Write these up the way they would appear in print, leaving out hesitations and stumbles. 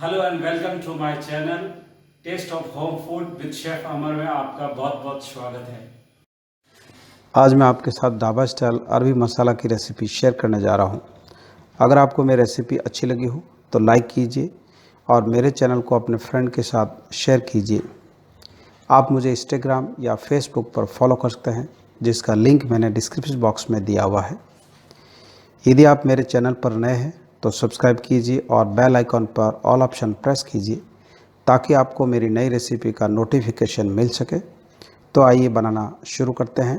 Hello and welcome to my channel taste of home food with chef Amar में आपका बहुत बहुत स्वागत है। आज मैं आपके साथ ढाबा स्टाइल अरबी मसाला की रेसिपी शेयर करने जा रहा हूं। अगर आपको मेरी रेसिपी अच्छी लगी हो तो लाइक कीजिए और मेरे चैनल को अपने फ्रेंड के साथ शेयर कीजिए। आप मुझे इंस्टाग्राम या फेसबुक पर फॉलो कर सकते हैं, जिसका लिंक मैंने डिस्क्रिप्शन बॉक्स में दिया हुआ है। यदि आप मेरे चैनल पर नए हैं तो सब्सक्राइब कीजिए और बेल आइकॉन पर ऑल ऑप्शन प्रेस कीजिए ताकि आपको मेरी नई रेसिपी का नोटिफिकेशन मिल सके। तो आइए बनाना शुरू करते हैं।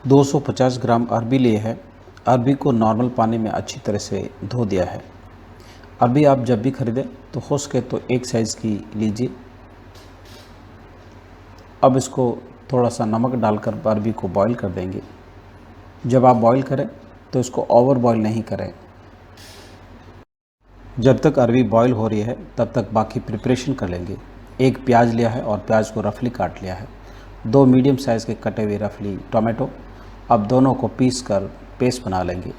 250 ग्राम अरबी लिए है। अरबी को नॉर्मल पानी में अच्छी तरह से धो दिया है। अरबी आप जब भी खरीदें तो हो सके तो एक साइज़ की लीजिए। अब इसको थोड़ा सा नमक डालकर अरबी को बॉईल कर देंगे। जब आप बॉईल करें तो इसको ओवर बॉईल नहीं करें। जब तक अरबी बॉईल हो रही है तब तक बाकी प्रिपरेशन कर लेंगे। एक प्याज लिया है और प्याज को रफली काट लिया है। 2 मीडियम साइज़ के कटे हुए रफली टोमेटो। अब दोनों को पीस कर पेस्ट बना लेंगे।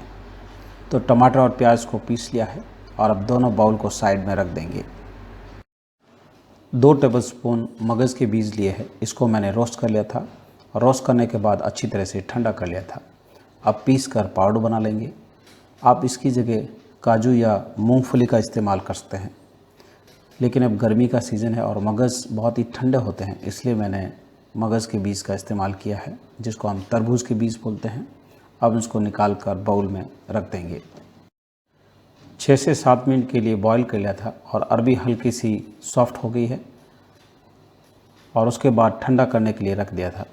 तो टमाटर और प्याज को पीस लिया है और अब दोनों बाउल को साइड में रख देंगे। 2 टेबलस्पून मगज़ के बीज लिए हैं। इसको मैंने रोस्ट कर लिया था और रोस्ट करने के बाद अच्छी तरह से ठंडा कर लिया था। अब पीस कर पाउडर बना लेंगे। आप इसकी जगह काजू या मूंगफली का इस्तेमाल कर सकते हैं, लेकिन अब गर्मी का सीज़न है और मगज़ बहुत ही ठंडे होते हैं, इसलिए मैंने मगज़ के बीज का इस्तेमाल किया है, जिसको हम तरबूज के बीज बोलते हैं। अब इसको निकाल कर बाउल में रख देंगे। 6 से 7 मिनट के लिए बॉईल कर लिया था और अरबी हल्की सी सॉफ्ट हो गई है और उसके बाद ठंडा करने के लिए रख दिया था।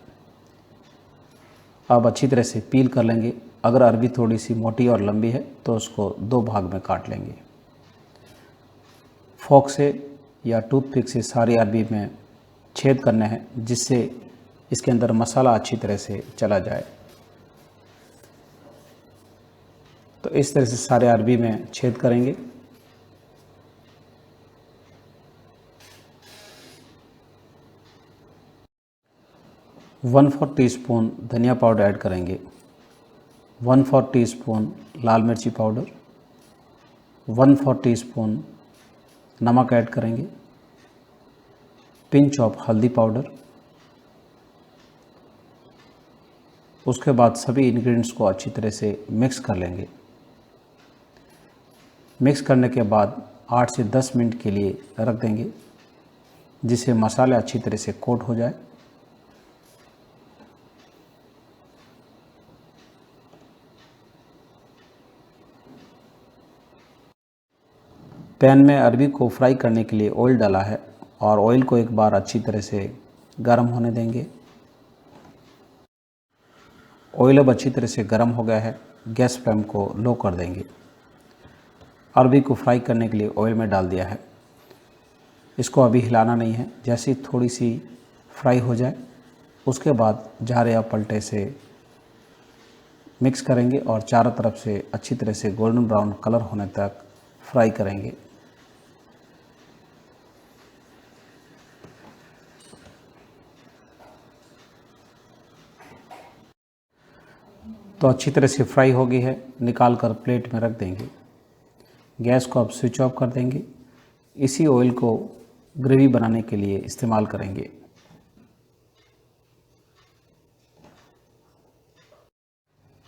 अब अच्छी तरह से पील कर लेंगे। अगर अरबी थोड़ी सी मोटी और लंबी है तो उसको 2 भाग में काट लेंगे। फोक से या टूथपिक से सारी अरबी में छेद करने हैं, जिससे इसके अंदर मसाला अच्छी तरह से चला जाए। तो इस तरह से सारे अरबी में छेद करेंगे। वन 1/4 टीस्पून धनिया पाउडर ऐड करेंगे। 1/4 टीस्पून लाल मिर्ची पाउडर। 1/4 टीस्पून नमक ऐड करेंगे। पिंच ऑफ हल्दी पाउडर। उसके बाद सभी इंग्रेडिएंट्स को अच्छी तरह से मिक्स कर लेंगे। मिक्स करने के बाद 8 से 10 मिनट के लिए रख देंगे, जिससे मसाले अच्छी तरह से कोट हो जाए। पैन में अरबी को फ्राई करने के लिए ऑयल डाला है और ऑयल को एक बार अच्छी तरह से गर्म होने देंगे। ऑयल अब अच्छी तरह से गर्म हो गया है। गैस फ्लेम को लो कर देंगे। अरबी को फ्राई करने के लिए ऑयल में डाल दिया है। इसको अभी हिलाना नहीं है। जैसे ही थोड़ी सी फ्राई हो जाए उसके बाद झारे या पलटे से मिक्स करेंगे और चारों तरफ से अच्छी तरह से गोल्डन ब्राउन कलर होने तक फ्राई करेंगे। तो अच्छी तरह से फ्राई हो गई है। निकाल कर प्लेट में रख देंगे। गैस को अब स्विच ऑफ कर देंगे। इसी ऑयल को ग्रेवी बनाने के लिए इस्तेमाल करेंगे।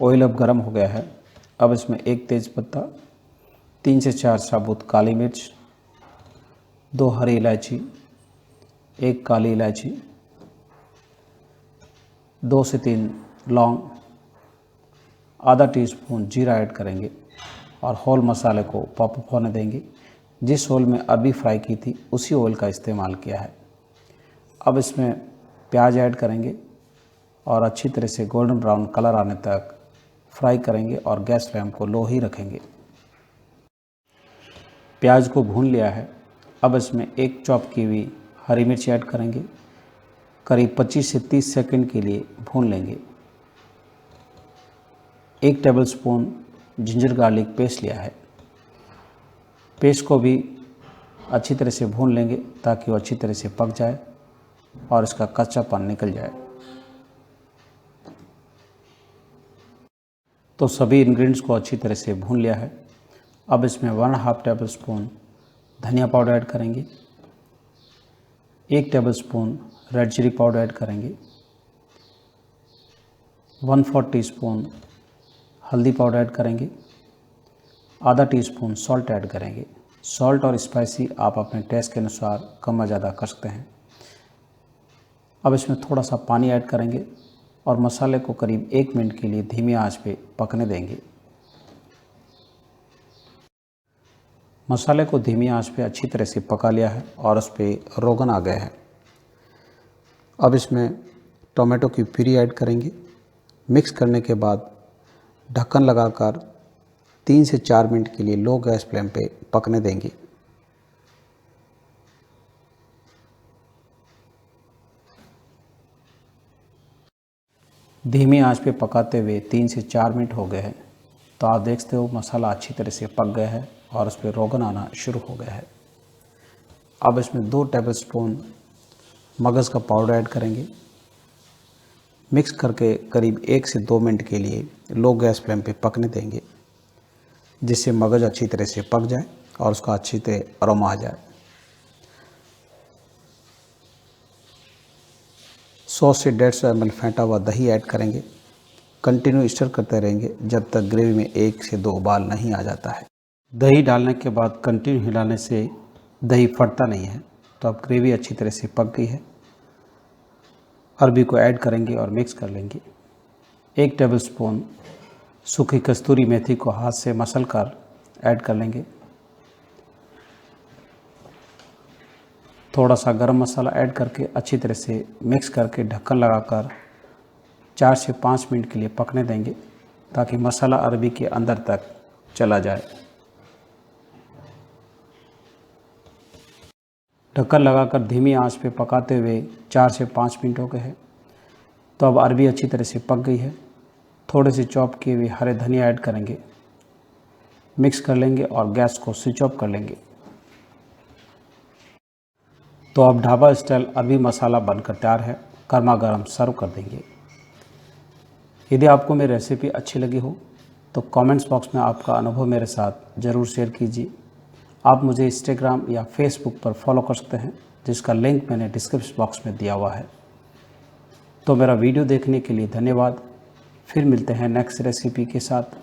ऑयल अब गर्म हो गया है। अब इसमें 1 तेज़पत्ता, 3 से 4 साबुत काली मिर्च, 2 हरी इलायची, 1 काली इलायची, 2 से 3 लौंग, आधा टीस्पून जीरा ऐड करेंगे और होल मसाले को पॉप अप होने देंगे। जिस ऑयल में अरबी फ्राई की थी उसी ऑयल का इस्तेमाल किया है। अब इसमें प्याज ऐड करेंगे और अच्छी तरह से गोल्डन ब्राउन कलर आने तक फ्राई करेंगे और गैस फ्लेम को लो ही रखेंगे। प्याज को भून लिया है। अब इसमें 1 चॉप की हुई हरी मिर्च ऐड करेंगे। करीब 25 से 30 सेकंड के लिए भून लेंगे। 1 टेबलस्पून जिंजर गार्लिक पेस्ट लिया है। पेस्ट को भी अच्छी तरह से भून लेंगे ताकि वो अच्छी तरह से पक जाए और इसका कच्चापन निकल जाए। तो सभी इंग्रेडिएंट्स को अच्छी तरह से भून लिया है। अब इसमें 1.5 टेबल स्पून धनिया पाउडर ऐड करेंगे, 1 tablespoon red chilli powder add करेंगे, 1/4 टीस्पून हल्दी पाउडर ऐड करेंगे, आधा टीस्पून सॉल्ट ऐड करेंगे। सॉल्ट और स्पाइसी आप अपने टेस्ट के अनुसार कम या ज़्यादा कर सकते हैं। अब इसमें थोड़ा सा पानी ऐड करेंगे और मसाले को करीब 1 मिनट के लिए धीमी आंच पे पकने देंगे। मसाले को धीमी आंच पे अच्छी तरह से पका लिया है और उस पर रोगन आ गया है। अब इसमें टोमेटो की प्यूरी ऐड करेंगे। मिक्स करने के बाद ढक्कन लगाकर 3 से 4 मिनट के लिए लो गैस फ्लेम पे पकने देंगे। धीमी आंच पे पकाते हुए 3 से 4 मिनट हो गए हैं, तो आप देखते हो मसाला अच्छी तरह से पक गया है और उस पर रोगन आना शुरू हो गया है। अब इसमें 2 टेबलस्पून मगज़ का पाउडर ऐड करेंगे। मिक्स करके करीब 1 से 2 मिनट के लिए लो गैस फ्लेम पे पकने देंगे, जिससे मगज़ अच्छी तरह से पक जाए और उसका अच्छी तरह अरोमा आ जाए। 100 से 150 ml फेंटा हुआ दही ऐड करेंगे। कंटिन्यू स्टर करते रहेंगे जब तक ग्रेवी में 1 से 2 उबाल नहीं आ जाता है। दही डालने के बाद कंटिन्यू हिलाने से दही फटता नहीं है। तो अब ग्रेवी अच्छी तरह से पक गई है। अरबी को ऐड करेंगे और मिक्स कर लेंगे। 1 टेबलस्पून सूखी कस्तूरी मेथी को हाथ से मसल कर ऐड कर लेंगे। थोड़ा सा गरम मसाला ऐड करके अच्छी तरह से मिक्स करके ढक्कन लगाकर 4 से 5 मिनट के लिए पकने देंगे, ताकि मसाला अरबी के अंदर तक चला जाए। ढक्कन लगाकर धीमी आंच पे पकाते हुए 4 से 5 मिनट हो गए हैं। तो अब अरबी अच्छी तरह से पक गई है। थोड़े से चॉप किए हुए हरे धनिया ऐड करेंगे, मिक्स कर लेंगे और गैस को स्विच ऑफ कर लेंगे। तो अब ढाबा स्टाइल अरबी मसाला बनकर तैयार है। गर्मा गर्म सर्व कर देंगे। यदि आपको मेरी रेसिपी अच्छी लगी हो तो कमेंट्स बॉक्स में आपका अनुभव मेरे साथ ज़रूर शेयर कीजिए। आप मुझे इंस्टाग्राम या फेसबुक पर फॉलो कर सकते हैं, जिसका लिंक मैंने डिस्क्रिप्शन बॉक्स में दिया हुआ है। तो मेरा वीडियो देखने के लिए धन्यवाद। फिर मिलते हैं नेक्स्ट रेसिपी के साथ।